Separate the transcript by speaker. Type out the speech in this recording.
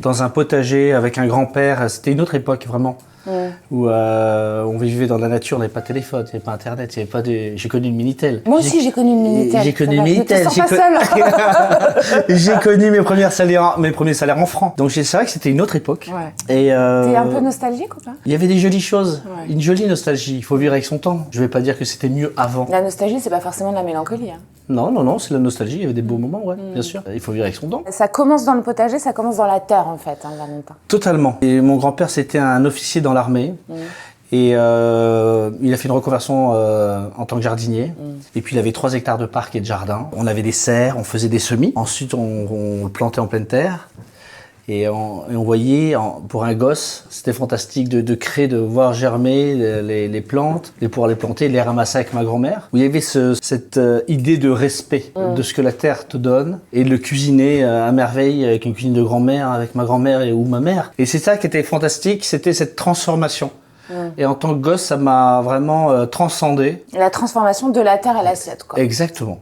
Speaker 1: dans un potager avec un grand-père. C'était une autre époque vraiment. Où on vivait dans la nature, on n'avait pas de téléphone, il n'y avait pas internet, il n'y avait pas de... J'ai connu une Minitel.
Speaker 2: Moi aussi j'ai connu une Minitel.
Speaker 1: J'ai connu une Minitel.
Speaker 2: Je te sens pas seule.
Speaker 1: J'ai connu mes premiers salaires en francs. Donc c'est vrai que c'était une autre époque.
Speaker 2: Ouais.
Speaker 1: Et
Speaker 2: T'es un peu nostalgique ou pas?
Speaker 1: il y avait des jolies choses,
Speaker 2: Ouais.
Speaker 1: une jolie nostalgie. Il faut vivre avec son temps. Je vais pas dire que c'était mieux avant.
Speaker 2: La nostalgie, c'est pas forcément de la mélancolie. Hein.
Speaker 1: Non, c'est la nostalgie. Il y avait des beaux moments, ouais, bien sûr. Il faut vivre avec son temps.
Speaker 2: Ça commence dans le potager, ça commence dans la terre en fait, hein, Valentin.
Speaker 1: Totalement. Et mon grand-père, c'était un officier dans l'armée. Et il a fait une reconversion en tant que jardinier. Et puis il avait 3 hectares de parc et de jardin. On avait des serres, on faisait des semis. Ensuite, on le plantait en pleine terre. Et on voyait, pour un gosse, c'était fantastique de créer, de voir germer les plantes, de pouvoir les planter, les ramasser avec ma grand-mère. Où il y avait cette idée de respect de ce que la terre te donne et de le cuisiner à merveille avec une cuisine de grand-mère, avec ma grand-mère ou ma mère. Et c'est ça qui était fantastique, c'était cette transformation. Et en tant que gosse, ça m'a vraiment transcendé.
Speaker 2: La transformation de la terre à l'assiette, quoi.
Speaker 1: Exactement.